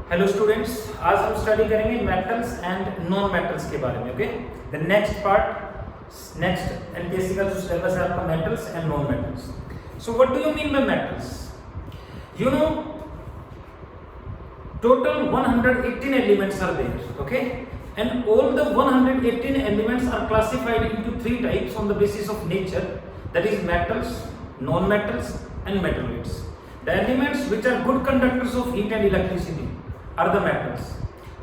Hello students, आज हम study करेंगे मेटल्स एंड नॉन मेटल्स के बारे में. Okay, the next part, next NTSC का जो सिलेबस है आपका metals and non metals. So what do you mean by metals? You know total 118 elements are there, okay, and all the 118 elements are classified into three types on the basis of nature, that is metals, non metals and metalloids. The elements which are good conductors of heat and electricity are the metals.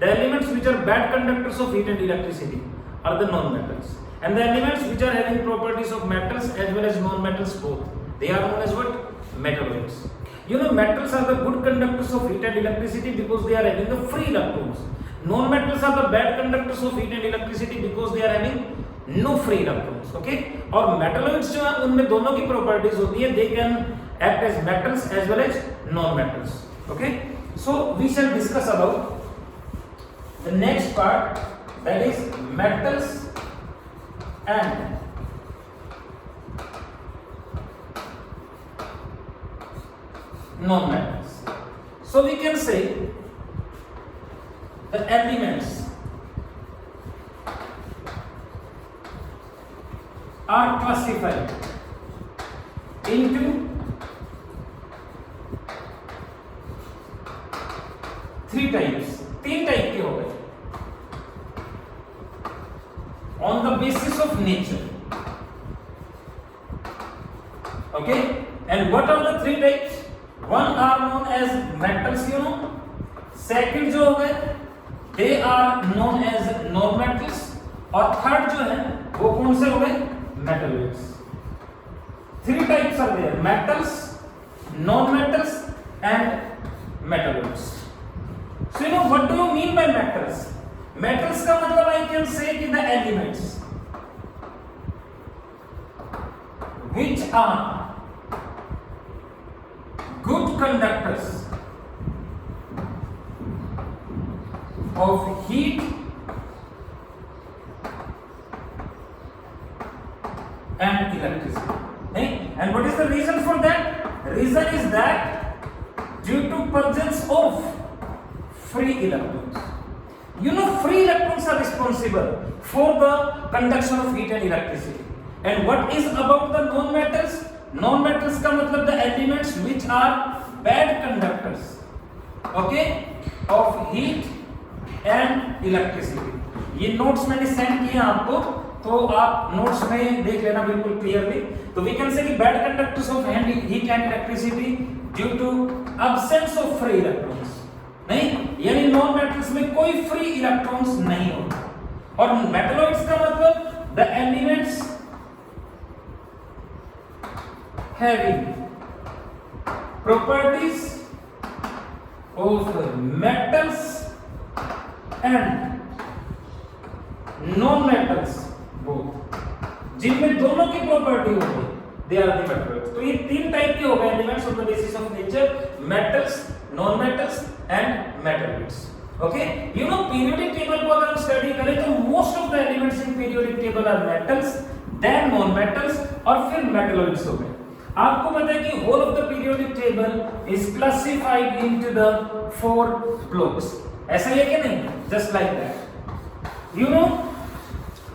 The elements which are bad conductors of heat and electricity are the non metals, and the elements which are having properties of metals as well as non metals both, they are known as what? Metalloids. You know, metals are the good conductors of heat and electricity because they are having the free electrons. Non-metals are the bad conductors of heat and electricity because they are having no free electrons. Okay? और metalloids जो हैं उनमें दोनों की properties होती है. They can act as metals as well as non-metals. Okay? So we shall discuss about the next part, that is metals and non-metals. So we can say the elements are classified into three types. तीन type के हो गए on the basis of nature. Okay, and what are the three types? One are known as metals, you know. Second जो हो गए they are known as non metals, और third जो है वो कौन से हो गए? Metalloids. Three types are there: metals, non metals and metalloids. So you know what do you mean by metals? Metals का मतलब I can say कि the elements which are good conductors of heat and electricity. And what is the reason for that? Reason is that due to presence of free electrons. You know, free electrons are responsible for the conduction of heat and electricity. And what is about the non-metals? Non-metals का मतलब the elements which are bad conductors, okay, of heat and electricity. ये notes मैंने send किए हैं आपको, तो आप notes में देख लेना बिल्कुल clearly. तो we can say कि bad conductors of heat and electricity due to absence of free electrons. नहीं, यानी non-metals में कोई free electrons नहीं होता. और metalloids का मतलब the elements having properties of metals and non-metals both, जिनमें दोनों की प्रॉपर्टी होगी, they are the metalloids. तो ये तीन टाइप के हो गए elements on the basis of nature: metals, non-metals and metalloids. Okay, you know periodic table को अगर हम स्टडी करें तो most of the elements in periodic table are metals, then non-metals और फिर metalloids हो गए. आपको पता है कि whole of the periodic table is classified into the four blocks. ऐसा ही है कि नहीं? Just like that. You know,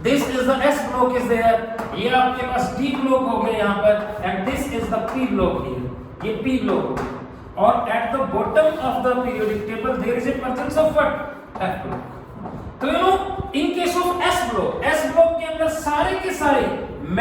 this is the S block is there. ये आपके पास D block हो गया यहाँ पर, and this is the P block here. ये P block हो गया. और at the bottom of the periodic table there is a presence of what? F block. तो you know, in case of S block के अंदर सारे के सारे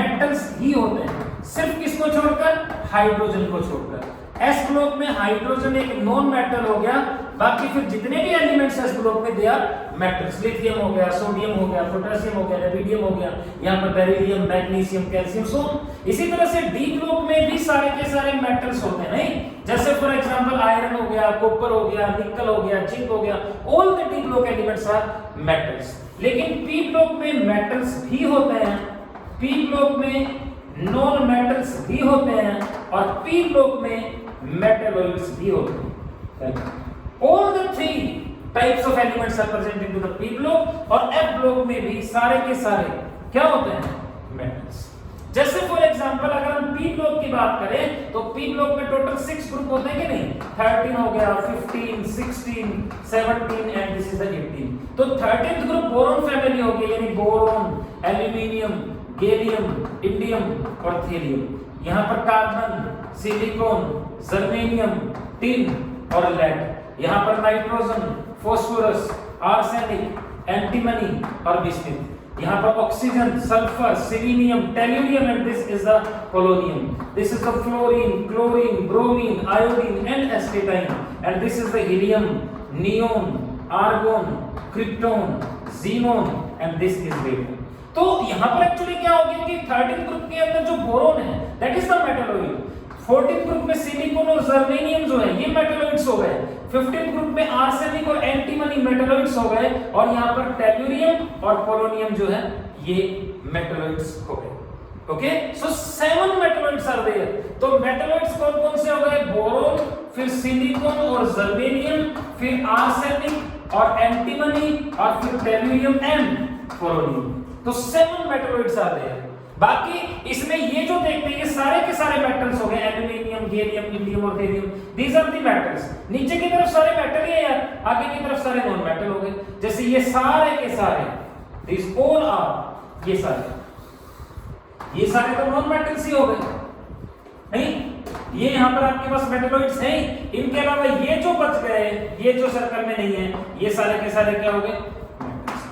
metals ही होते हैं. सिर्फ किसको छोड़कर? हाइड्रोजन को छोड़कर. एस ब्लॉक में हाइड्रोजन एक नॉन मेटल हो गया, बाकी फिर जितने भी एलिमेंट्स एस ब्लॉक में दे आर मेटल्स. लिथियम हो गया, सोडियम हो गया, पोटेशियम हो गया, रुबिडियम हो गया, यहाँ पर बेरिलियम, मैग्नीशियम, कैल्शियम. सो इसी तरह से डी ब्लॉक में भी सारे के सारे मेटल्स होते हैं. नहीं, जैसे फॉर एग्जांपल आयरन हो गया, कॉपर हो गया, निकल हो गया, जिंक हो गया, all the D block elements are metals. लेकिन पी ब्लॉक में मेटल्स भी होते हैं, पी ब्लॉक में नॉन मेटल्स भी होते हैं, और पी ब्लॉक में मेटलोइड्स भी होते हैं. All the three types of elements are present into the P block, और एफ ब्लॉक में भी सारे के सारे क्या होते हैं? मेटल्स. जैसे फॉर एग्जांपल अगर हम पी ब्लॉक की बात करें तो पी ब्लॉक में टोटल 6 ग्रुप होते हैं कि नहीं, 13 हो गया, 15, 16, 17 एंड दिस इज द 18। तो 13th ग्रुप बोरोन फैमिली हो गई, यानी बोरोन, एल्यूमिनियम, गैलियम, इंडियम और थीरियम। यहां पर कार्बन, सिलिकॉन, जर्मेनियम, टिन और लेड। यहां पर नाइट्रोजन, फास्फोरस, आर्सेनिक, एंटीमनी और बिस्मुथ। यहाँ पर oxygen, sulphur, selenium, tellurium and this is the polonium. This is the fluorine, chlorine, bromine, iodine and astatine and this is the helium, neon, argon, krypton, xenon and this is radium. तो यहाँ पर actually क्या हो गया कि 13 group के अंदर जो बोरोन है that is the metalloid, 14 group में सिलिकॉन और जर्मेनियम जो है ये मेटलॉइड्स हो गए, 15 ग्रुप में आर्सेनिक और एंटीमनी मेटलॉइड्स हो गए और यहाँ पर टेल्यूरियम और पोलोनियम जो है ये मेटलॉइड्स हो गए। Okay, so 7 metalloids are there. तो मेटलॉइड्स कौन कौन से हो गए, बोरोन, फिर सिलिकॉन और जर्मेनियम, फिर आर्सेनिक और एंटीमनी और फिर टेल्यूरियम एंड पोलोनियम। तो 7 मेटलॉइड्स आर देयर। बाकी इसमें ये जो देखते हैं ये सारे के सारे मेटल्स हो गए, एल्यूमिनियम, गैलियम, इंडियम और thallium, these are the metals. नीचे की तरफ सारे मेटल ही है यार, आगे की तरफ सारे नॉन मेटल हो गए। जैसे ये सारे के सारे, दिस ऑल आर, ये सारे तो नॉन मेटल्स ही हो गए, नहीं? ये यहाँ पर आपके पास मेटलॉइड्स हैं, इनके अलावा ये जो बच गए, ये जो सर्कल में नहीं है, ये सारे के सारे क्या हो गए,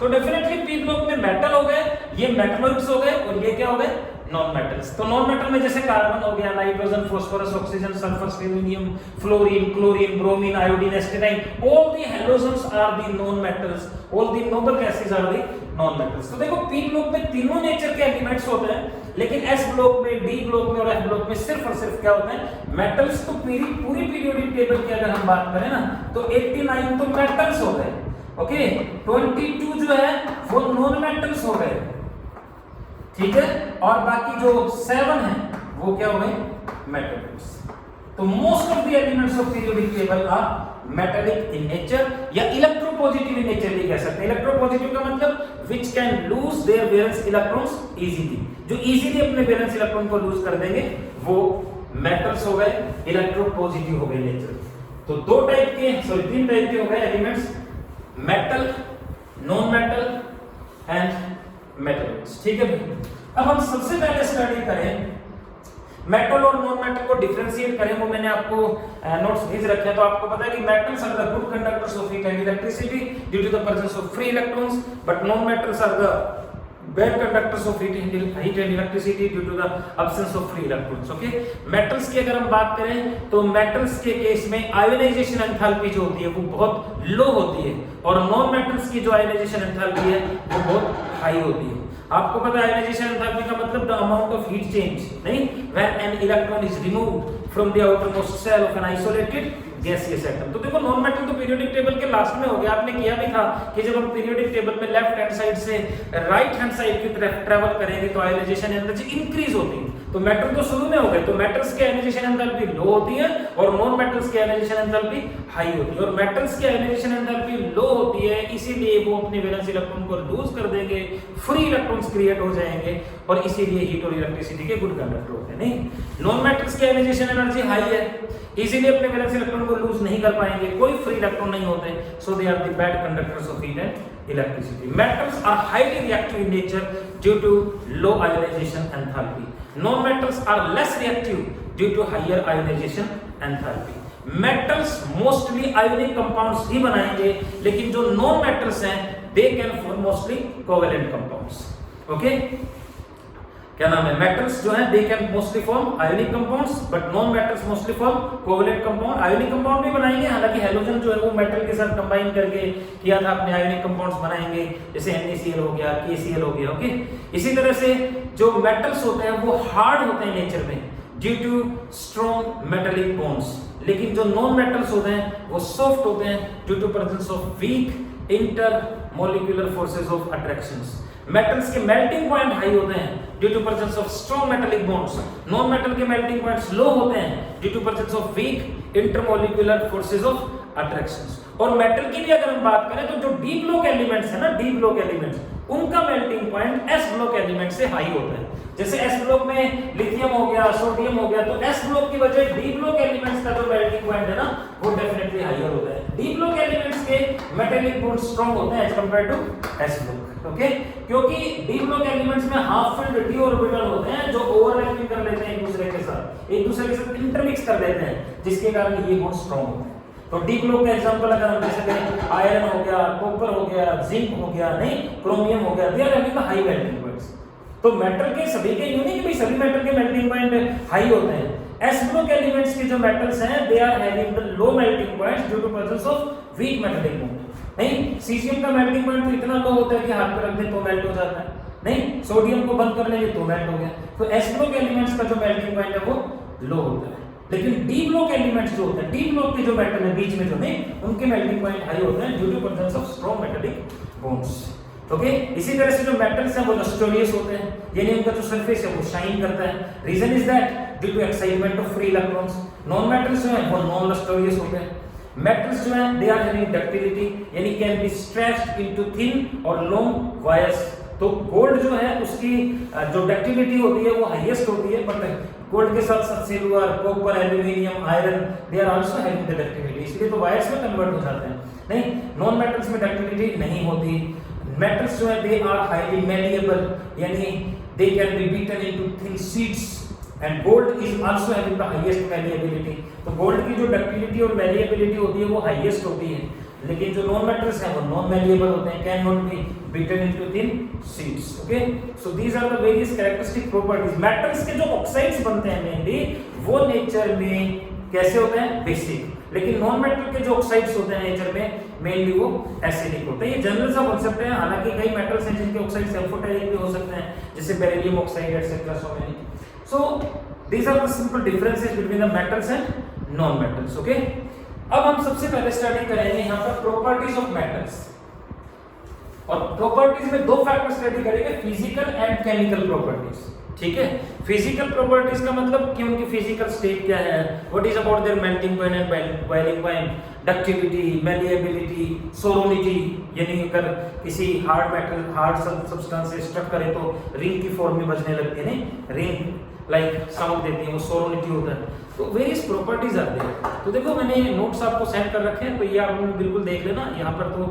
तो डेफिनेटली पी ब्लॉक में मेटल हो गए, ये मेटलॉइड्स हो गए और ये क्या हो गए, नॉन मेटल्स। तो नॉन मेटल में जैसे कार्बन हो गया, nitrogen, phosphorus, oxygen, sulphur, selenium, fluorine, chlorine, bromine, iodine, astatine, all the halogens are the non metals, all the noble gases are the non metals. तो देखो पी ब्लॉक में तीनों nature के elements होते हैं, लेकिन एस ब्लॉक में, D block में और एफ ब्लॉक में सिर्फ और सिर्फ क्या होते हैं, मेटल्स। तो पूरी पीरियोडिक टेबल की अगर हम बात करें ना तो 89 तो मेटल्स हो गए, ओके, 22 जो है वो नॉन मेटल्स हो गए, ठीक है, और बाकी जो 7 है वो क्या हो गए, मेटल्स। तो most of the elements of periodic table are metallic in nature या इलेक्ट्रोपॉजिटिव इन नेचर भी कह सकते हैं। इलेक्ट्रोपॉजिटिव का मतलब which can lose their valence electrons easily, जो इजीली अपने वैलेंस इलेक्ट्रॉन को लूज कर देंगे वो मेटल्स हो गए, इलेक्ट्रोपॉजिटिव हो गए नेचर। तो 3 टाइप के हो गए elements, metal, non metal and metalloids, ठीक है भाई। अब हम सबसे पहले स्टडी करें मेटल और नॉन मेटल को डिफरेंशिएट करें, वो मैंने आपको नोट्स भेज रखे हैं। तो आपको पता है कि metals are the good conductors of heat and electricity due to the presence of free electrons, but non metals are the bad conductors of heat and electricity due to the absence of free electrons। Okay, metals की अगर हम बात करें तो metals के case में ionisation enthalpy जो होती है वो बहुत लो होती है और नॉन मेटल्स की जो आयोनाइजेशन एंथैल्पी है वो बहुत हाई होती है। आपको पता है आयोनाइजेशन एंथैल्पी का मतलब the amount of heat change, नहीं, when an electron is removed from the outermost shell of an isolated gaseous atom. तो देखो नॉन मेटल तो पीरियोडिक टेबल के लास्ट में हो गया, आपने किया भी था कि जब हम पीरियोडिक टेबल में लेफ्ट हैंड साइड से राइट हैंड साइड की तरफ ट्रैवल करेंगे तो आयोनाइजेशन एनर्जी इंक्रीज होती है। तो मेटल तो शुरू में हो गए, तो मेटल्स की आयोनाइजेशन एंथैल्पी लो होती है और नॉन मेटल्स की आयोनाइजेशन एंथैल्पी हाई होती है। और मेटल्स की आयोनाइजेशन एंथैल्पी लो होती है, इसीलिए वो अपने वैलेंस इलेक्ट्रॉन को लूज कर देंगे, फ्री इलेक्ट्रॉन्स क्रिएट हो जाएंगे और इसीलिए हीट और इलेक्ट्रिसिटी के गुड कंडक्टर होते हैं। नहीं, नॉन मेटल्स की आयोनाइजेशन एनर्जी हाई है, इसीलिए अपने वैलेंस इलेक्ट्रॉन को लूज नहीं कर पाएंगे, कोई फ्री इलेक्ट्रॉन नहीं होते, so they are the bad conductors of heat and electricity. Metals are highly reactive in nature due to low ionization enthalpy. Non-metals are less reactive due to higher ionization enthalpy. Metals mostly ionic compounds ही बनाएंगे, लेकिन जो non-metals हैं they can form mostly covalent compounds. Okay? क्या नाम है, metals जो है they can mostly form ionic compounds but non metals mostly form covalent compound. Ionic compound भी बनाएंगे, हालांकि हैलोजन जो है वो मेटल के साथ कंबाइन करके किया था, अपने आयोनिक कंपाउंड्स बनाएंगे, जैसे NaCl हो गया, KCl हो गया। ओके, इसी तरह से जो मेटल्स होते हैं वो हार्ड होते हैं नेचर में due to strong metallic bonds, लेकिन जो नॉन मेटल्स होते हैं वो सॉफ्ट होते हैं due to presence of weak intermolecular forces of attractions. Metals के मेल्टिंग पॉइंट हाई होते हैं due to presence of strong metallic bonds, non metal के मेल्टिंग पॉइंट्स लो होते हैं due to presence of weak intermolecular forces of attractions. और metal की भी अगर हम बात करें तो जो डी ब्लॉक एलिमेंट्स है ना, डी ब्लॉक एलिमेंट्स, उनका melting point S block element से हाई होता है। जैसे एस ब्लॉक में लिथियम हो गया, सोडियम हो गया, तो एस ब्लॉक की वजह डी ब्लॉक एलिमेंट्स का जो मेल्टिंग पॉइंट है ना वो डेफिनेटली हाईयर होता है। डी ब्लॉक एलिमेंट्स के मेटालिक बॉन्ड स्ट्रांग होते हैं as compare to S block. Okay, क्योंकि डी ब्लॉक एलिमेंट्स में हाफ फिल्ड डी ऑर्बिटल होते हैं जो ओवरलैपिंग कर लेते हैं एक दूसरे के साथ इंटरमिक्स कर देते हैं, जिसके कारण ये बॉन्ड स्ट्रांग होते हैं। तो डी ब्लॉक का एग्जांपल अगर हम जैसे करें आयरन हो गया, कॉपर हो गया, जिंक हो गया, नहीं क्रोमियम हो गया, they are having the high melting points. तो मेटल के सभी के यूनिक भी सभी मेटल के मेल्टिंग पॉइंट हाई होते हैं। एस ब्लॉक एलिमेंट्स के जो मेटल्स हैं they are having the low melting points due to presence of weak metallic bond. नहीं, सीजियम का मेल्टिंग पॉइंट तो इतना लो होता है कि हाथ पे रख दे तो मेल्ट हो जाता है, नहीं सोडियम को बंद कर लेंगे तो मेल्ट हो गया। तो एस ब्लॉक एलिमेंट्स का जो मेल्टिंग पॉइंट है वो लो होता है, लेकिन डी ब्लॉक एलिमेंट्स जो होते हैं, डी ब्लॉक के जो मेटल है बीच में जो नहीं, उनके मेल्टिंग पॉइंट हाई होते हैं due to presence of strong metallic bonds. Okay, इसी तरह से जो मेटल्स हैं वो लस्ट्रियस होते हैं, यानी उनका जो सरफेस है वो शाइन करता है। Reason is that due to excitement of free electrons. Non metals जो हैं वो नॉन लस्ट्रियस होते हैं। मेटल्स जो हैं दे आर हैविंग डक्टिलिटी, यानी can be stretched into thin और लॉन्ग वायर्स। तो गोल्ड जो है उसकी जो डक्टिलिटी होती है वो हाईएस्ट होती है, बट गोल्ड के साथ साथ silver, copper, aluminium, iron they are also having the ductility, इसलिए तो वायर्स में कन्वर्ट हो जाते हैं। नहीं, नॉन मेटल्स में डक्टिलिटी नहीं होती। मेटल्स जो है दे आर हाईली मैलिएबल, यानी they can be beaten into thin sheets, and gold is also having the highest malleability. तो गोल्ड की जो डक्टिलिटी और मैलिएबिलिटी होती है वो हाईएस्ट होती है, लेकिन जो नॉन मेटल्स हैं वो नॉन मैलिएबल होते हैं, can not be beaten into thin sheets. Okay, so these are the various characteristic properties. Metals के जो ऑक्साइड्स बनते हैं मेनली वो नेचर में कैसे होते हैं, बेसिक, लेकिन नॉन मेटल के जो ऑक्साइड्स होते हैं नेचर में मेनली वो एसिडिक होते हैं। ये जनरल सा कांसेप्ट है, हालांकि कई मेटल्स हैं जिनके ऑक्साइड्स एम्फोटेरिक भी हो सकते हैं, जैसे beryllium oxide etcetera, so many. So these are the simple differences between the metals and non-metals. Okay? अब हम सबसे पहले स्टडी करेंगे यहाँ पर प्रॉपर्टीज ऑफ मेटल्स, और प्रॉपर्टीज में दो फैक्टर स्टडी करेंगे, फिजिकल एंड केमिकल प्रॉपर्टीज। ठीक है, फिजिकल प्रॉपर्टीज का मतलब कि उनकी फिजिकल स्टेट क्या है, what is about their melting point and boiling point, ductility, malleability, sonority, यानी अगर किसी हार्ड मेटल हार्ड सब्सटेंस से स्ट्रक करे तो रिंग की फॉर्म में बजने लगती है, नहीं रिंग लाइक साउंड देती है, वो सोरोनिटी होता है। तो वेरियस प्रॉपर्टीज आते हैं। तो देखो मैंने नोट्स आपको सेंड कर रखे हैं, तो ये आप बिल्कुल देख लेना। यहाँ पर तो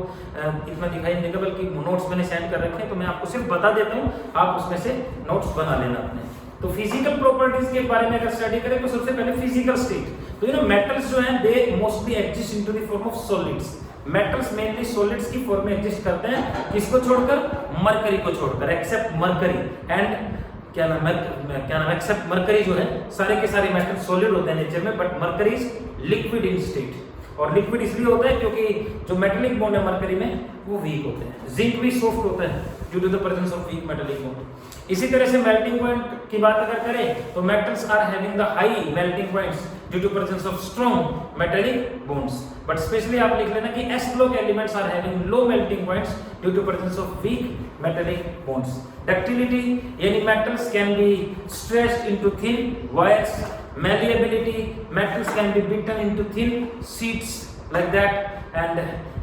इतना दिखाई नहीं देगा, बल्कि नोट्स मैंने सेंड कर रखे हैं, तो मैं आपको सिर्फ बता देता हूँ, आप उसमें से नोट्स बना लेना अपने। तो फिजिकल प्रॉपर्टीज के बारे में अगर स्टडी करें तो सबसे पहले फिजिकल स्टेट। तो यू नो मेटल्स जो हैं they mostly exist into the form of solids. Metals mainly solids की फॉर्म में एग्जिस्ट करते हैं, किसको छोड़कर, मरकरी को छोड़कर, एक्सेप्ट मरकरी एंड क्या नाम एक्सेप्ट मरकरी जो है, सारे के सारे मेटल सॉलिड होते हैं नेचर में, but mercury is liquid in state. और लिक्विड इसलिए होता है क्योंकि जो मेटालिक बॉन्ड है मरकरी में वो वीक होते हैं। जिंक भी सॉफ्ट होता है due to the presence of weak metallic bond. इसी तरह से मेल्टिंग पॉइंट की बात अगर करें तो metals are having the high melting points due to presence of strong metallic bonds, but specially आप लिख लेना कि s block elements are having low melting points due to presence of weak metallic bonds. Ductility, यानी metals can be stretched into thin wires. Malleability, metals can be beaten into thin sheets like that, and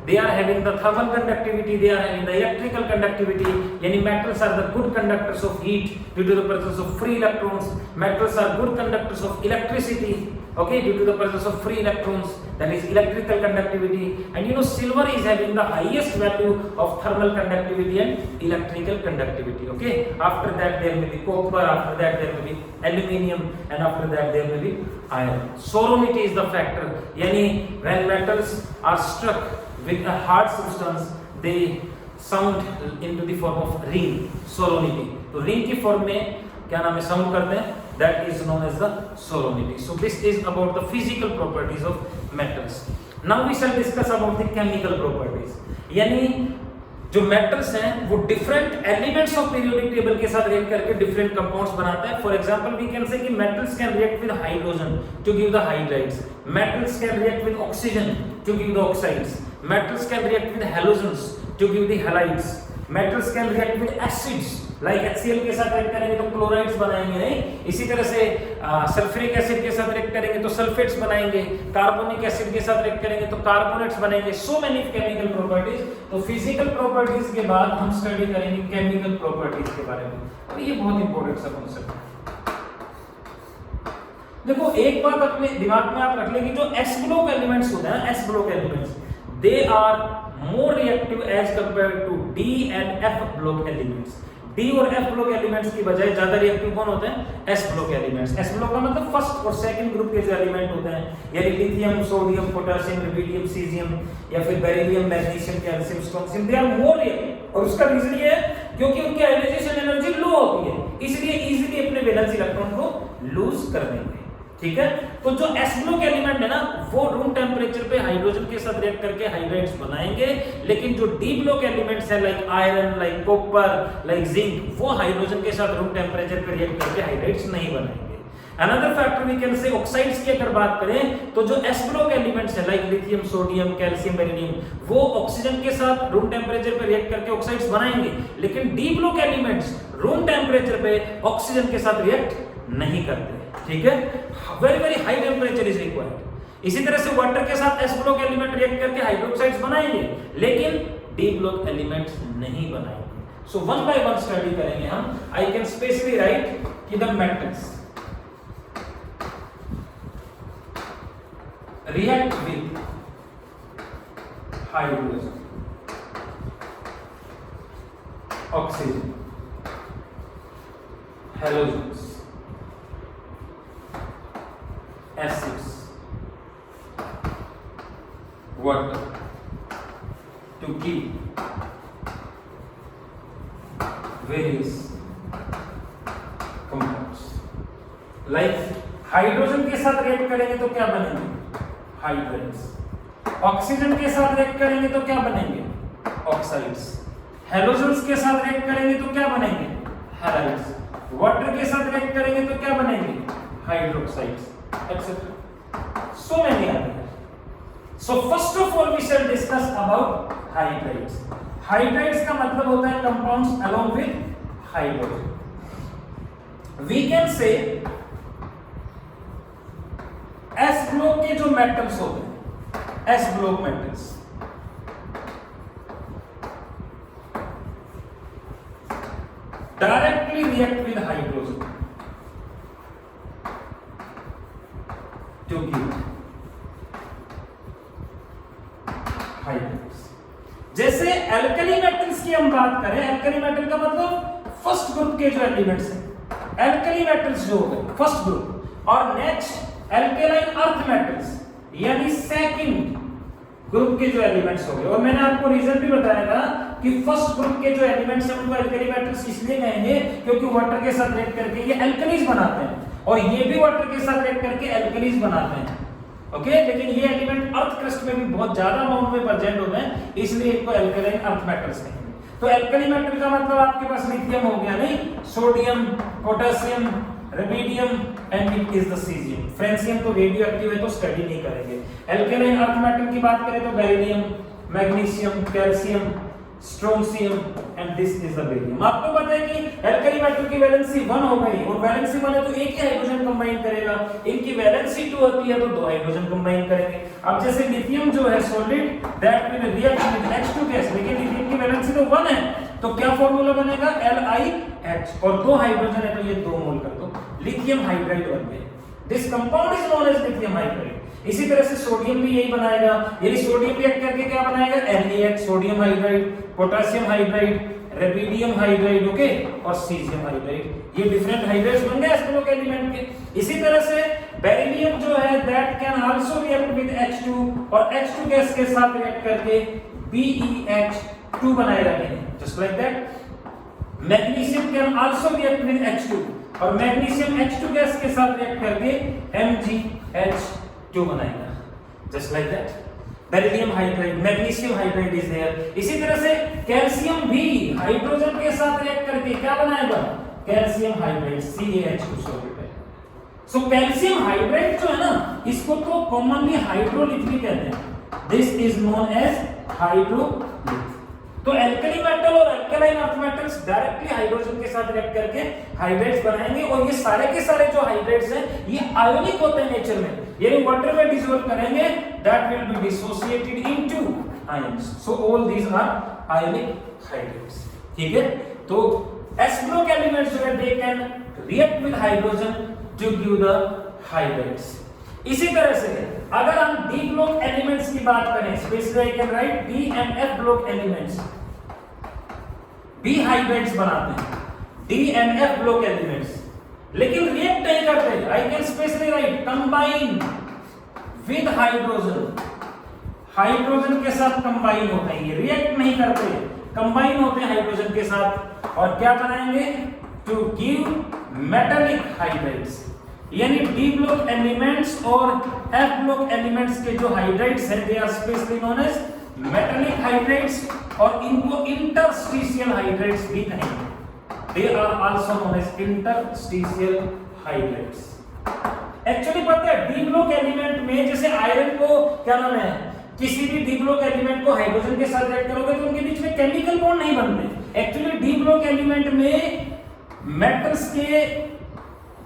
they are having the thermal conductivity, they are having the electrical conductivity, yani metals are the good conductors of heat due to the presence of free electrons. Metals are good conductors of electricity, okay, due to the presence of free electrons, that is electrical conductivity. And you know silver is having the highest value of thermal conductivity and electrical conductivity. Okay, after that there may be copper, after that there may be aluminium, and after that there may be iron. Soronity is the factor, yani when metals are struck with a hard substance they sound into the form of ring, soronity. तो ring की form में क्या नाम है sound करते हैं, that is known as the soronity. So this is about the physical properties of metals. Now we shall discuss about the chemical properties. यानी जो मेटल्स हैं वो different elements of periodic table के साथ रिएक्ट करके different compounds बनाता है। For example we can say कि metals can react with hydrogen to give the hydrides, metals can react with oxygen to give the oxides, metals can react with halogens to give the halides, metals can react with acids like HCl के साथ react करेंगे तो chlorides बनाएंगे, नहीं? इसी तरह से sulphuric acid के साथ रिएक्ट करेंगे तो सल्फेट्स बनाएंगे, कार्बोनिक एसिड के साथ रिएक्ट करेंगे तो कार्बोनेट्स बनेंगे। So many chemical properties. तो फिजिकल प्रॉपर्टीज के बाद हम स्टडी करेंगे केमिकल प्रॉपर्टीज के बारे में, और ये बहुत इंपॉर्टेंट सा कॉन्सेप्ट है। देखो एक बात अपने दिमाग में आप रख लेंगे, जो एस ब्लॉक एलिमेंट्स होते हैं, S block elements, they are more reactive as compare to D and F block elements. D और एफ ब्लॉक एलिमेंट्स की बजाय ज्यादा रिएक्टिव कौन होते हैं? S block elements. S block का मतलब फर्स्ट और सेकंड ग्रुप के जो एलिमेंट होते हैं, यानी lithium, sodium, potassium, rubidium, caesium, या फिर beryllium, magnesium, calcium, strontium, they are more reactive. और उसका रीजन ये है क्योंकि उनकी आयोनाइजेशन एनर्जी लो होती है, इसलिए इजीली अपने वैलेंस इलेक्ट्रॉन को लूज कर देंगे। ठीक है, तो जो एस ब्लॉक एलिमेंट है ना, वो रूम टेम्परेचर पे हाइड्रोजन के साथ रिएक्ट करके हाइड्राइड्स बनाएंगे, लेकिन जो डी ब्लॉक एलिमेंट्स है like iron, like copper, like zinc, वो हाइड्रोजन के साथ रूम टेम्परेचर पे रिएक्ट करके हाइड्राइड्स नहीं बनाएंगे। Another factor we can say oxides की अगर बात करें तो जो एस ब्लॉक एलिमेंट्स है like lithium, sodium, calcium, beryllium, वो ऑक्सीजन के साथ रूम टेम्परेचर पे रिएक्ट करके ऑक्साइड्स बनाएंगे, लेकिन D block elements room temperature पे ऑक्सीजन के साथ रिएक्ट नहीं करते। ठीक है, very very high temperature is required. इसी तरह से वाटर के साथ एस ब्लॉक एलिमेंट रिएक्ट करके हाइड्रोक्साइड्स बनाएंगे, लेकिन डी ब्लॉक एलिमेंट्स नहीं बनाएंगे। So one by one study करेंगे हम। आई कैन स्पेशली राइट कि the metals react with hydrogen, oxygen, halogens, acids, water to give various compounds. Like hydrogen के साथ रिएक्ट करेंगे तो क्या बनेंगे? हाइड्राइड्स। ऑक्सीजन के साथ रिएक्ट करेंगे तो क्या बनेंगे? ऑक्साइड्स। हेलोजेंस के साथ रिएक्ट करेंगे तो क्या बनेंगे? हैलाइड्स। वाटर के साथ रिएक्ट करेंगे तो क्या बनेंगे? Hydroxides, etcetera. So many are there. So first of all we shall discuss about hydrides. Hydrides का मतलब होता है compounds along with hydrogen. We can say S block के जो मेटल्स होते हैं, S block metals, directly react with hydrogen to give hydrides. जैसे alkali metals की हम बात करें, एल्कली मेटल का मतलब फर्स्ट ग्रुप के जो एलिमेंट्स हैं, एल्कली मेटल्स जो हो गए फर्स्ट ग्रुप, और नेक्स्ट एल्केलाइन अर्थ मेटल्स यानी सेकंड ग्रुप के जो एलिमेंट्स हो गए। और मैंने आपको रीजन भी बताया था कि फर्स्ट ग्रुप के जो एलिमेंट्स हैं उनको एल्कली मेटल्स इसलिए कहेंगे क्योंकि वाटर के साथ रिएक्ट करके ये एल्कलीज बनाते हैं, और ये भी वाटर के साथ रिएक्ट करके एल्कलीज बनाते हैं। ओके, लेकिन ये एलिमेंट अर्थ क्रस्ट में भी बहुत ज्यादा अमाउंट में प्रेजेंट होते हैं, इसलिए इनको एल्कलाइन अर्थ मेटल्स कहेंगे। तो एल्कली मेटल का मतलब आपके पास लिथियम हो गया, नहीं? Sodium, potassium, rubidium and it is the caesium. Francium तो रेडियो एक्टिव है तो स्टडी नहीं करेंगे। एल्केलाइन अर्थ मेटल की बात करें तो beryllium, magnesium, calcium, strontium and this is the beryllium. आपको पता है कि एल्कली मेटल की वैलेंसी 1 हो गई, और वैलेंसी 1 है तो एक ही हाइड्रोजन कंबाइन करेगा, इनकी वैलेंसी 2 होती है तो 2 हाइड्रोजन कंबाइन करेंगे। अब जैसे लिथियम जो है solid that will react with H2 gas, लेकिन लिथियम की वैलेंसी तो 1 है, तो क्या फार्मूला बनेगा? LiH, और 2 हाइड्रोजन है तो ये 2 मोल कर दो, लिथियम हाइड्राइड बन गए। This compound is known as lithium hydride. इसी तरह से सोडियम भी यही बनाएगा, यानी सोडियम रिएक्ट करके क्या बनाएगा? NaH, sodium hydride, potassium hydride, rubidium hydride, okay, और सीजियम हाइड्राइड। ये डिफरेंट हाइड्राइड्स बन गए एस ब्लॉक एलिमेंट के। इसी तरह से बेरिलियम जो है that can also react with H2, और H2 गैस के साथ रिएक्ट करके BeH2 बनाएगा, just like that. Magnesium can also react with H2, और मैग्नीशियम H2 गैस के साथ रिएक्ट करके MgH2 बनाएगा, just like that. Beryllium hydride, magnesium hydride is there. इसी तरह से कैल्शियम भी हाइड्रोजन के साथ रिएक्ट करके क्या बनाएगा? कैल्शियम हाइड्राइड, CaH2 सॉल्यूट है। सो कैल्शियम हाइड्राइड जो है ना, इसको तो कॉमनली हाइड्रोलिथ भी कहते हैं। This is known as hydrolith. तो एल्कली मेटल और alkaline earth metals directly hydrogen के साथ रिएक्ट करके हाइड्रेट्स बनाएंगे और ये सारे के सारे जो हाइड्रेट्स हैं ये आयोनिक होते हैं नेचर में, यानी वाटर में डिसॉल्व करेंगे that will be dissociated into ions, so all these are ionic hydrates. ठीक है, तो s ब्लॉक एलिमेंट्स जो है they can react with hydrogen to give the hydrates. इसी तरह से अगर हम डी ब्लॉक एलिमेंट्स की बात करें, specially I can write D and F block elements, D hydrates बनाते हैं, D and F block elements, लेकिन रिएक्ट नहीं करते। I can specially right combine with hydrogen, hydrogen के साथ कंबाइन होते हैं, ये रिएक्ट नहीं करते, कंबाइन होते हैं हाइड्रोजन के साथ और क्या बनाएंगे, टू गिव मेटालिक हाइड्रेट्स। यानी डी ब्लॉक एलिमेंट्स और एफ ब्लॉक एलिमेंट्स के जो हाइड्रेट्स हैं they are specially known as metallic hydrates और इनको इंटरस्टिशियल हाइड्रेट्स भी कहेंगे, they are also known as interstitial hydrates. Actually पता है डी ब्लॉक एलिमेंट में जैसे आयरन को क्या नाम है, किसी भी डी ब्लॉक एलिमेंट को हाइड्रोजन के साथ रिएक्ट करोगे तो उनके बीच में केमिकल बॉन्ड नहीं बनते। एक्चुअली डी ब्लॉक एलिमेंट में मेटल्स के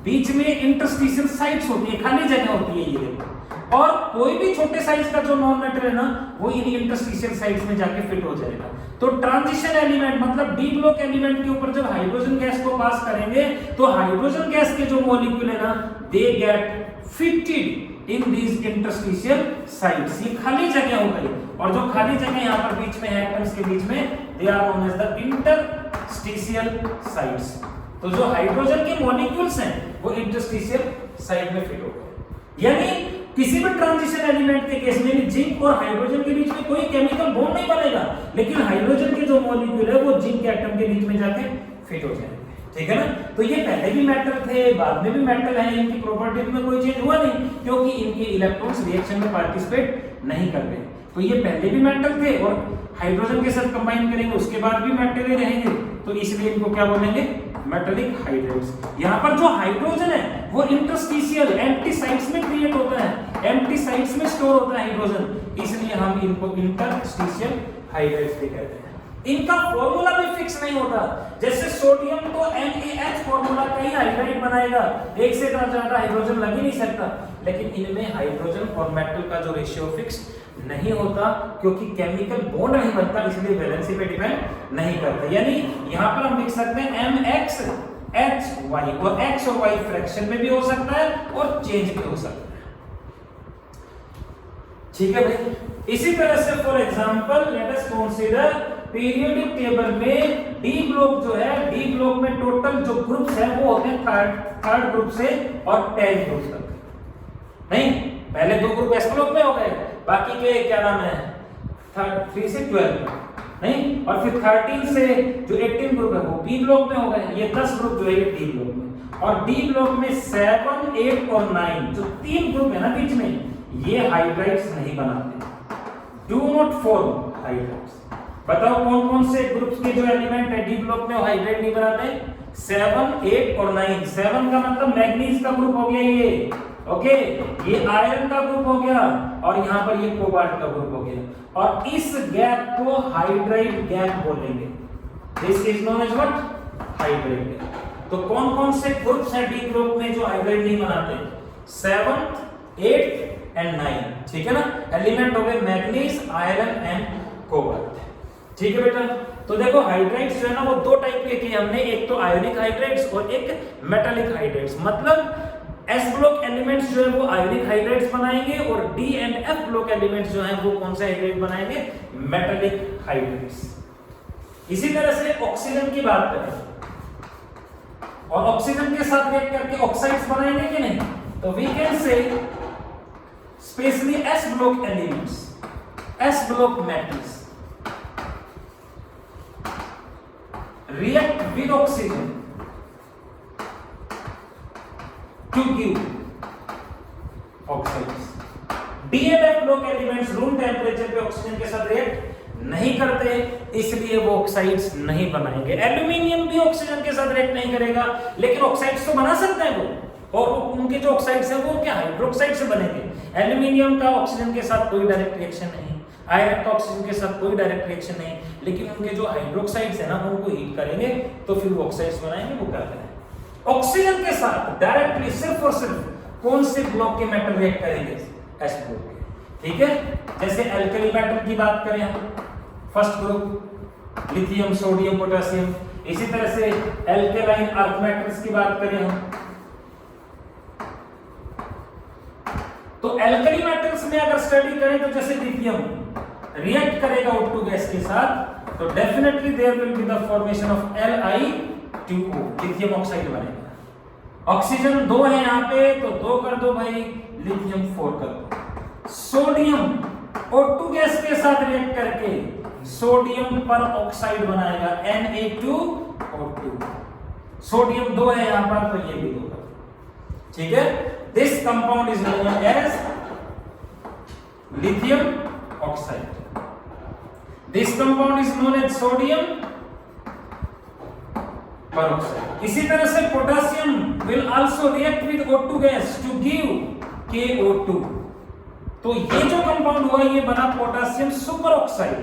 बीच में इंटरस्टिशियल साइट्स होती है, खाली जगह होती है ये देखो, और कोई भी छोटे साइज का जो नॉन मेटल है ना वो इन इंटरस्टिशियल साइट्स में जाके फिट हो जाएगा। तो ट्रांजिशन एलिमेंट मतलब डी ब्लॉक एलिमेंट के ऊपर जब हाइड्रोजन गैस को पास करेंगे तो हाइड्रोजन गैस के जो मॉलिक्यूल है ना they get fitted in these interstitial sites, ये खाली जगह हो गई, और जो खाली जगह यहाँ पर बीच में है एटम्स के बीच में they are known as the interstitial sites. तो जो हाइड्रोजन के मॉलिक्यूल्स हैं वो इंटरस्टिशियल साइड में फिट हो गए। यानी किसी भी ट्रांजिशन एलिमेंट के केस में जिंक और हाइड्रोजन के बीच में कोई केमिकल बॉन्ड नहीं बनेगा, लेकिन हाइड्रोजन के जो मॉलिक्यूल है वो जिंक के एटम के बीच में जाके फिट हो जाएंगे। ठीक है ना, तो ये पहले भी मेटल थे, बाद में भी मेटल है, इनकी प्रॉपर्टीज में कोई चेंज हुआ नहीं क्योंकि इनके इलेक्ट्रॉन्स रिएक्शन में पार्टिसिपेट नहीं करते। तो ये पहले भी मेटल थे और हाइड्रोजन के साथ कंबाइन करेंगे उसके बाद भी मेटल ही रहेंगे, तो इसलिए इनको क्या बोलेंगे, मेटालिक हाइड्रेट्स। यहाँ पर जो हाइड्रोजन है वो इंटरस्टिशियल एम्प्टी साइट्स में क्रिएट होता है, एम्प्टी साइट्स में स्टोर होता है हाइड्रोजन, इसलिए हम इनको इंटरस्टिशियल हाइड्रेट्स भी कहते हैं। इनका फॉर्मूला भी फिक्स नहीं होता, जैसे सोडियम तो NaH फॉर्मूला का ही हाइड्रेट बनाएगा, एक से ज्यादा हाइड्रोजन लग ही नहीं सकता, लेकिन इनमें हाइड्रोजन और मेटल का जो रेशियो फिक्स नहीं होता क्योंकि केमिकल बॉन्ड नहीं बनता, इसलिए वैलेंसी पे डिपेंड नहीं करता। यानी यहाँ पर हम लिख सकते हैं MXHY, और X और Y फ्रैक्शन में भी हो सकता है और चेंज भी हो सकता है। ठीक है भाई, इसी तरह से for example let us consider periodic table में डी ब्लॉक जो है, डी ब्लॉक में टोटल जो ग्रुप्स है वो होते हैं थर्ड ग्रुप से और 10 ग्रुप तक। नहीं, पहले दो ग्रुप एस ब्लॉक में हो गए, बाकी के क्या नाम है 3 से 12 नहीं, और फिर 13 से जो 18 ग्रुप है वो बी ब्लॉक में हो गए। ये 10 ग्रुप जो है ये डी ब्लॉक में, और डी ब्लॉक में 7, 8 और 9 जो 3 ग्रुप है ना बीच में, ये हाइड्राइड्स नहीं बनाते, डू नॉट फॉर्म हाइड्राइड्स। बताओ कौन कौन से ग्रुप्स के जो एलिमेंट है डी ब्लॉक में वो हाइड्राइड नहीं बनाते, 7, 8 और 9। 7 का मतलब मैग्नीज का ग्रुप हो गया ये, ओके, ये आयरन का ग्रुप हो गया, और यहाँ पर ये कोबाल्ट का ग्रुप हो गया, और इस गैप को हाइड्राइड गैप बोलेंगे। This is known as what, hydride gap. तो कौन कौन से ग्रुप्स हैं डी ग्रुप में जो हाइड्राइड नहीं बनाते, 7, 8 एंड 9। ठीक है ना, एलिमेंट हो गए मैग्नीज, आयरन एंड कोबाल्ट। ठीक है बेटा, तो देखो हाइड्राइड्स जो है ना वो दो टाइप के किए हमने, एक तो आयोनिक हाइड्राइड्स और एक मेटालिक हाइड्राइड्स। मतलब एस ब्लॉक एलिमेंट्स जो है वो आयोनिक हाइड्राइड्स बनाएंगे, और D and F block elements जो हैं वो कौन से हाइड्राइड बनाएंगे, मेटालिक हाइड्राइड्स। इसी तरह से ऑक्सीजन की बात करें, और ऑक्सीजन के साथ रिएक्ट करके ऑक्साइड्स बनाएंगे कि नहीं, तो we can say specially S block elements, S block metals react with oxygen to give oxides. D and F block elements room temperature पे ऑक्सीजन के साथ रिएक्ट नहीं करते, इसलिए वो ऑक्साइड्स नहीं बनाएंगे। एल्यूमिनियम भी ऑक्सीजन के साथ रिएक्ट नहीं करेगा, लेकिन ऑक्साइड्स तो बना सकते हैं वो, और उनके जो ऑक्साइड्स हैं वो क्या हाइड्रोक्साइड से बनेंगे। एल्यूमिनियम का ऑक्सीजन के साथ कोई डायरेक्ट रिएक्शन नहीं, आयरन का ऑक्सीजन के साथ कोई डायरेक्ट रिएक्शन नहीं, लेकिन उनके जो हाइड्रोक्साइड्स है ना उनको हीट करेंगे तो फिर वो ऑक्साइड्स बनाएंगे, वो कहते हैं। ऑक्सीजन के साथ डायरेक्टली सिर्फ और सिर्फ कौन से ब्लॉक के मेटल रिएक्ट करेंगे? एस ग्रुप के, ठीक है। जैसे एल्कली मेटल की बात करें हम, first group lithium, sodium, potassium. इसी तरह से एल्केलाइन अर्थ मेटल्स की बात करें हम, तो एल्कली मेटल्स में अगर स्टडी करें तो जैसे लिथियम रिएक्ट करेगा O2 गैस के साथ तो definitely there will be the formation of Li2O, lithium oxide बनेगा। ऑक्सीजन 2 है यहाँ पे तो 2 कर दो भाई, लिथियम 4 कर दो। सोडियम O2 गैस के साथ रिएक्ट करके सोडियम पर ऑक्साइड बनाएगा Na2O2। सोडियम 2 है यहाँ पर तो ये भी 2 कर दो, ठीक है। This compound is known as lithium oxide. This compound is known as sodium peroxide. इसी तरह से potassium will also react with O2 gas to give KO2. तो ये जो कंपाउंड हुआ ये बना पोटासियम सुपर ऑक्साइड।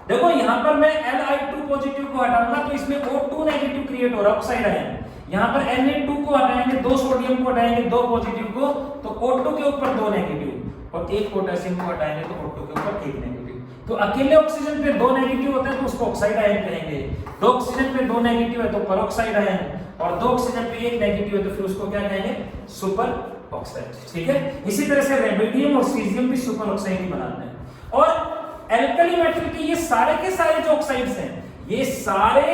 देखो यहां पर मैं Li2 पॉजिटिव को हटाऊंगा तो इसमें O2 नेगेटिव क्रिएट हो रहा है, ऑक्साइड आयन। यहां पर Na2 को हटाएंगे, 2 सोडियम को हटाएंगे, 2 पॉजिटिव को, तो O2 के ऊपर 2 नेगेटिव और 1 पोटेशियम को हटाएंगे तो O2 के ऊपर 1 नेगेटिव। तो अकेले ऑक्सीजन पे 2 नेगेटिव होता है तो उसको ऑक्साइड आयन कहेंगे। 2 ऑक्सीजन पे 2 नेगेटिव है तो पेरोक्साइड आयन, और 2 ऑक्सीजन पे 1 नेगेटिव है तो फिर उसको क्या कहेंगे? सुपर ऑक्साइड, ठीक है। इसी तरह से रेडियम और सीजियम भी सुपर ऑक्साइड ही बनाते हैं। और एल्कली मेटल के ये सारे के सारे जो ऑक्साइड्स हैं ये सारे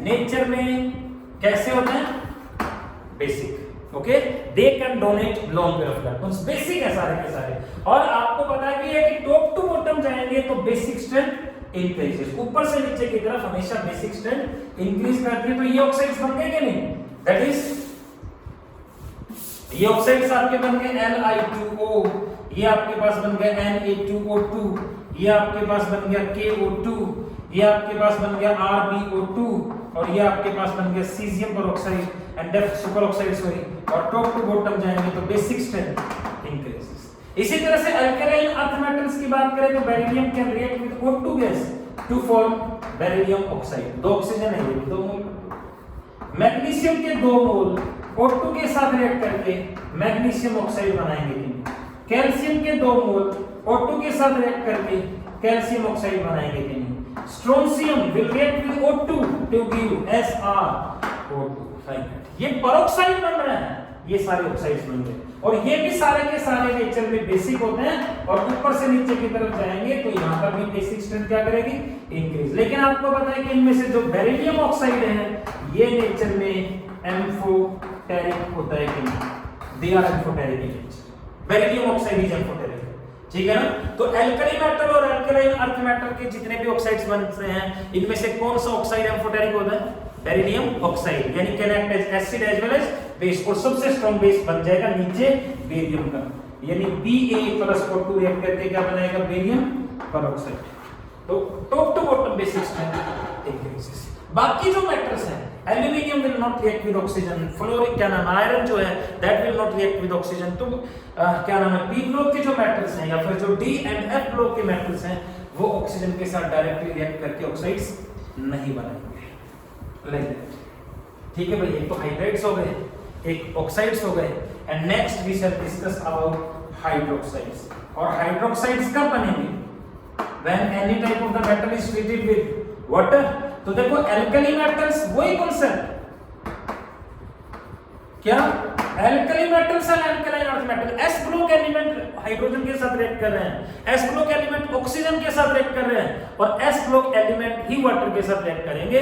नेचर में कैसे होते हैं? Basic, okay. They can donate long period of time, तो बेसिक है सारे के सारे। और आपको पता भी है कि टॉप टू बॉटम जाएंगे तो बेसिक स्ट्रेंथ इंक्रीजेस, ऊपर से नीचे की तरफ हमेशा बेसिक स्ट्रेंथ इंक्रीज करती है। तो ये ऑक्साइड्स बन गए कि नहीं? दैट इज ये ऑक्साइड्स आपके बन गए Li2O, ये आपके पास बन गया Na2O2, ये आपके पास बन गया KO2, ये आपके पास बन गया RbO2, और ये आपके पास बन गया caesium peroxide and super oxide, sorry. और टॉप टू बॉटम जाएंगे तो बेसिक स्ट्रेंथ इंक्रीजेस। इसी तरह से अल्कलाइन अर्थ मेटल्स की बात करें तो beryllium can react with O2 gas to form beryllium oxide. 2 oxygen है, ये 2 मोल। मैग्नीशियम के 2 मोल O2 के साथ रिएक्ट करके मैग्नीशियम ऑक्साइड बनाएंगे। कैल्शियम के 2 मोल O2 के साथ रिएक्ट करके कैल्शियम ऑक्साइड बनाएंगे कि नहीं? Strontium will react with O2 to give SrO2। ये पेरोक्साइड बन रहा है, ये सारे ऑक्साइड्स बन गए। और ये भी सारे के सारे नेचर में बेसिक होते हैं, और ऊपर से नीचे की तरफ जाएंगे तो यहाँ पर भी बेसिक स्ट्रेंथ क्या करेगी? इंक्रीज। लेकिन आपको पता है कि इनमें से जो बेरिलियम ऑक्साइड है ये नेचर में एम्फोटेरिक होता है कि नहीं? They are amphoteric in nature. Beryllium oxide is amphoteric, ठीक है ना। तो एल्कली मेटल और एल्कलाइन अर्थ मेटल के जितने भी ऑक्साइड्स बनते हैं इनमें से कौन सा ऑक्साइड एम्फोटेरिक होता है? बेरिलियम ऑक्साइड, यानी can act as acid as well as base, और सबसे स्ट्रॉन्ग बेस बन जाएगा नीचे बेरियम का, यानी Ba+O2 रिएक्ट करके क्या बनाएगा? Barium peroxide. तो top to bottom basic strength increases. बाकी जो मेटल्स हैं aluminium will not react with oxygen, फ्लोरिक क्या नाम आयरन जो है that will not react with oxygen. तो क्या नाम है पी ब्लॉक के जो मेटल्स हैं या फिर जो डी एंड एफ ब्लॉक के मेटल्स हैं वो ऑक्सीजन के साथ डायरेक्टली रिएक्ट करके ऑक्साइड्स नहीं बनाएंगे, लाइक दैट, ठीक है भाई। एक तो हाइड्राइड्स हो गए, एक ऑक्साइड्स हो गए, and next we shall discuss about hydroxides. और हाइड्रोक्साइड्स कब बनेंगे? When any type of the metal is treated with water. तो देखो एल्कली मेटल्स वही कॉन्सेप्ट, क्या alkali metals and alkaline earth metal, S block element hydrogen के साथ react कर रहे हैं, एस ब्लॉक एलिमेंट ऑक्सीजन के साथ रिएक्ट कर रहे हैं, और एस ब्लॉक एलिमेंट ही वाटर के साथ रिएक्ट करेंगे।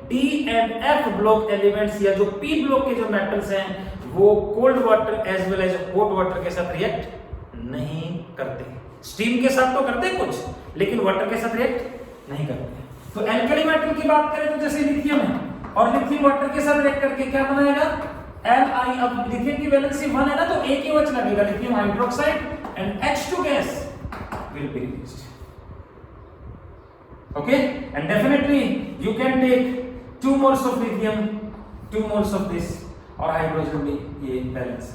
D and F block elements या जो पी ब्लॉक के जो मेटल्स हैं वो cold water as well as hot water के साथ रिएक्ट नहीं करते। स्टीम के साथ तो करते कुछ, लेकिन वाटर के साथ रिएक्ट नहीं करते। तो एल्कली मेटल की बात करें तो जैसे लिथियम है, और लिथियम वाटर के साथ रिएक्ट करके क्या बनाएगा? Li। अब लिथियम की वैलेंसी 1 है ना तो एक ही OH लगेगा, lithium hydroxide, and H2 gas will be released, okay. And definitely you can take 2 moles of lithium, 2 moles of this, और हाइड्रोजन भी ये बैलेंस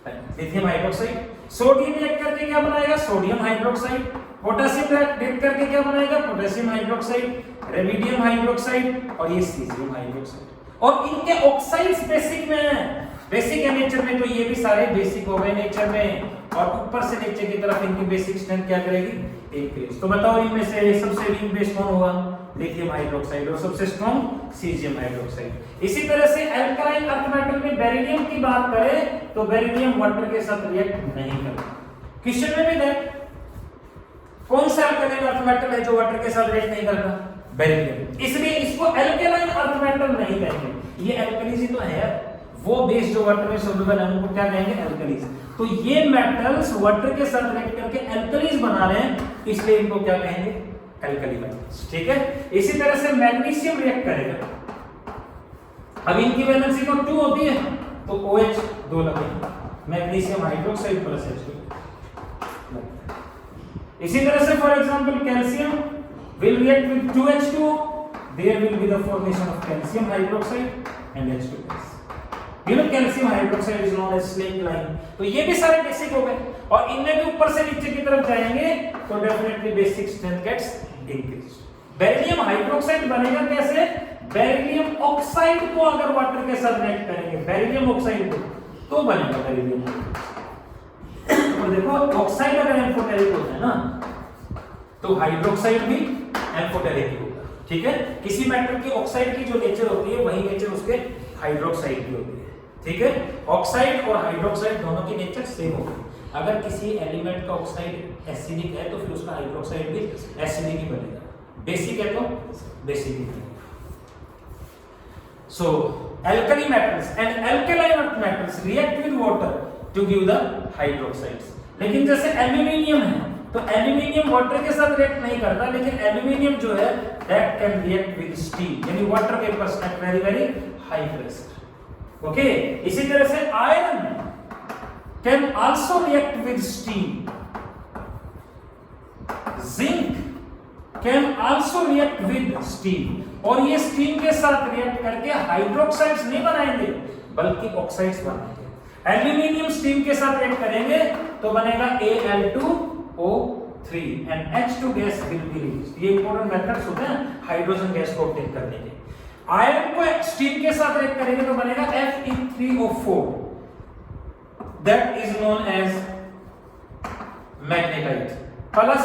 है। लिथियम हाइड्रोक्साइड सोडियम रिएक्ट करके क्या बनाएगा? Sodium hydroxide. पोटेशियम रिएक्ट करके क्या बनाएगा? पोटेशियम हाइड्रोक्साइड, रेडियम हाइड्रोक्साइड और ये सीजियम हाइड्रोक्साइड। और इनके ऑक्साइड्स बेसिक में है, बेसिक है नेचर में, तो ये भी सारे बेसिक हो गए नेचर में। और ऊपर से नीचे की तरफ इनकी बेसिक स्ट्रेंथ क्या करेगी? इंक्रीज। तो बताओ इनमें से सबसे वीक बेस कौन होगा? Lithium hydroxide. और सबसे स्ट्रॉन्ग सीजियम हाइड्रोक्साइड। इसी तरह से अल्कलाइन अर्थ मेटल में बेरिलियम की बात करें तो बेरिलियम वाटर के साथ रिएक्ट नहीं करता। क्वेश्चन में भी देख, कौन सा अल्कलाइन अर्थ मेटल है जो वाटर के साथ रिएक्ट नहीं करता? बेरिलियम। इसलिए इसको अल्कलाइन अर्थ मेटल नहीं कहेंगे, ये अल्कलीज ही तो है। वो बेस जो वाटर में सॉल्युबल है उनको क्या कहेंगे? अल्कलीज। तो ये मेटल्स वाटर के साथ रिएक्ट करके अल्कलीज बना रहे हैं, इसलिए इनको क्या कहेंगे? Alkali metals. ठीक है। इसी तरह से मैग्नीशियम रिएक्ट करेगा। अब इनकी वैलेंसी तो 2 होती है, तो OH 2 लगेगा, मैग्नीशियम हाइड्रोक्साइड प्लस H2। इसी तरह से for example calcium will react with 2H2O, there will be the formation of calcium hydroxide and H2 gas. You know calcium hydroxide is known as slake lime. तो ये भी सारे basic हो गए, और इनमें भी ऊपर से नीचे की तरफ जाएंगे तो definitely basic strength gets increased. Beryllium hydroxide बनेगा कैसे? बेरिलियम ऑक्साइड को अगर वाटर के साथ रिएक्ट करेंगे, बेरिलियम ऑक्साइड को, तो बनेगा बेरिलियम। और देखो ऑक्साइड अगर एम्फोटेरिक होता है ना, तो हाइड्रोक्साइड भी एम्फोटेरिक होगा। ठीक है। किसी मेटल की ऑक्साइड की जो नेचर होती है वही नेचर उसके हाइड्रोक्साइड की होती है। ठीक है। ऑक्साइड और हाइड्रोक्साइड दोनों की नेचर सेम होगी। अगर किसी एलिमेंट का ऑक्साइड एसिडिक है तो फिर उसका हाइड्रोक्साइड भी एसिडिक ही बनेगा। बेसिक है तो बेसिक ही बनेगा। So alkali metals and alkaline earth metals react with water to give the hydroxides. लेकिन जैसे एल्यूमिनियम है तो एल्यूमिनियम वाटर के साथ रिएक्ट नहीं करता, लेकिन एल्यूमिनियम जो है that can react with steam, यानी water vapours at very very high pressure. Okay. इसी तरह से iron can also react with steam, zinc can also react with steam, और ये स्टीम के साथ रिएक्ट करके हाइड्रोक्साइड्स नहीं बनाएंगे बल्कि ऑक्साइड्स बनाएंगे। एल्यूमिनियम स्टीम के साथ रिएक्ट करेंगे तो बनेगा Al2O3 and H2 gas will be released. ये इंपॉर्टेंट मेथड्स होते हैं हाइड्रोजन गैस को ऑब्टेन करने के। आयरन को स्टीम के साथ रिएक्ट करेंगे तो बनेगा Fe3O4, that is known as magnetite, plus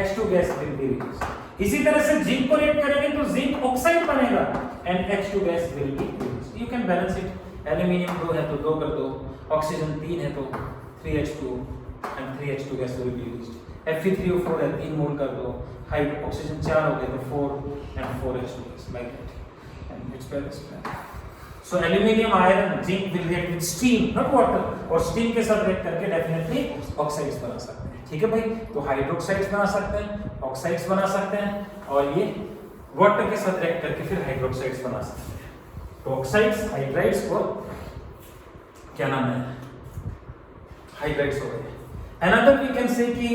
H2 gas will be released. इसी तरह से जिंक को रिएक्ट करेंगे तो जिंक ऑक्साइड बनेगा and H2 gas will be released. You can balance it. Aluminium 2 है तो 2 कर दो, ऑक्सीजन 3 है तो 3H2 and 3H2 gas will be released. Fe3O4 है 3 मोल कर दो, हाइड ऑक्सीजन 4 हो गए तो 4 and 4H2 gas magnet and it's balanced. So aluminium, iron, zinc will react with steam not water, और स्टीम के साथ रिएक्ट करके डेफिनेटली ऑक्साइड्स बना सकते हैं। ठीक है भाई। तो हाइड्रोक्साइड्स बना सकते हैं, ऑक्साइड्स बना सकते हैं, और ये वाटर के साथ रिएक्ट करके फिर हाइड्रोक्साइड्स बना सकते हैं। तो ऑक्साइड्स हाइड्राइड्स को क्या नाम है? हाइड्राइड्स हो गए। Another we can say कि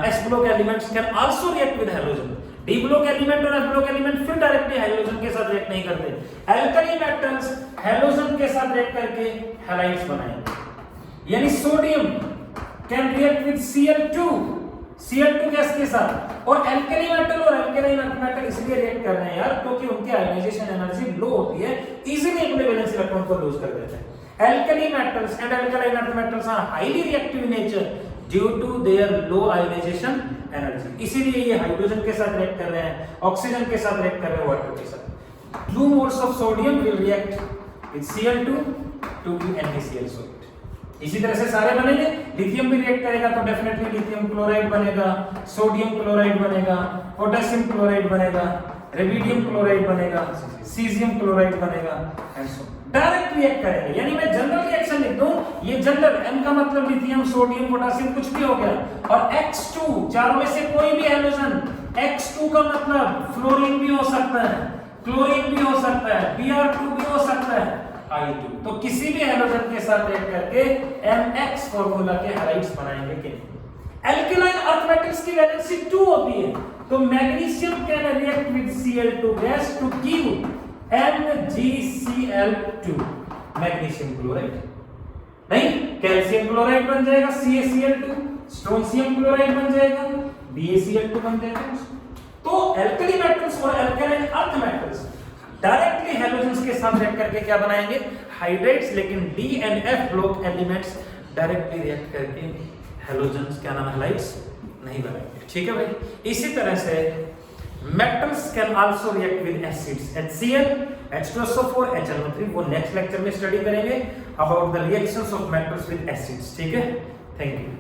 S block elements can also react with halogen. D block element और F block element फिर डायरेक्टली हाइड्रोजन के साथ रिएक्ट नहीं करते। एल्कली मेटल्स हैलोजन के साथ रिएक्ट करके हैलाइड्स बनाएंगे। यानी sodium can react with Cl2 gas के साथ, और एल्कली मेटल और एल्कलाइन अर्थ मेटल इसलिए रिएक्ट कर रहे हैं यार क्योंकि उनकी आयोनाइजेशन एनर्जी लो होती है, इजीली अपने वैलेंस इलेक्ट्रॉन को लूज कर देते हैं। Alkali metals and alkaline earth metals are highly reactive in nature due to their low ionisation energy, इसीलिए ये हाइड्रोजन के साथ रिएक्ट कर रहे हैं, ऑक्सीजन के साथ रिएक्ट कर रहे हैं, वाटर के साथ। 2 moles of sodium will react with Cl2 to give NaCl solid। इसी तरह से सारे बनेंगे। लिथियम भी रिएक्ट करेगा तो डेफिनेटली लिथियम क्लोराइड बनेगा, सोडियम क्लोराइड बनेगा, पोटेशियम क्लोराइड बनेगा, रेडियम क्लोराइड बनेगा, सीजियम क्लोराइड बनेगा एंड सो डायरेक्ट रिएक्ट करेंगे। यानी मैं जनरल रिएक्शन लिख दूं, ये जनरल, M का मतलब लिथियम, सोडियम, पोटेशियम कुछ भी हो गया, और X2 चारों में से कोई भी हैलोजन, X2 का मतलब फ्लोरीन भी हो सकता है, क्लोरीन भी हो सकता है, Br2 भी हो सकता है, I2। तो किसी भी हैलोजन के साथ रिएक्ट करके MX फार्मूला के हैलाइड्स बनाएंगे कि नहीं। एल्कलाइन अर्थ मेटल्स की वैलेंसी 2 होती है, तो magnesium can react with Cl2 gas to give MgCl2 magnesium chloride. नहीं, कैल्शियम क्लोराइड बन जाएगा CaCl2, स्ट्रोंशियम क्लोराइड बन जाएगा BaCl2 बन जाएगा। तो एल्कली मेटल्स और alkaline earth metals directly halogens के साथ रिएक्ट करके क्या बनाएंगे, हाइड्राइड्स, लेकिन D and F block elements directly react करके हैलोजेंस क्या नाम, हैलाइड्स नहीं बनाएंगे। ठीक है भाई। इसी तरह से metals can also react with acids, HCl, H2SO4, HNO3, वो नेक्स्ट लेक्चर में स्टडी करेंगे about the reactions of metals with acids। ठीक है, थैंक यू।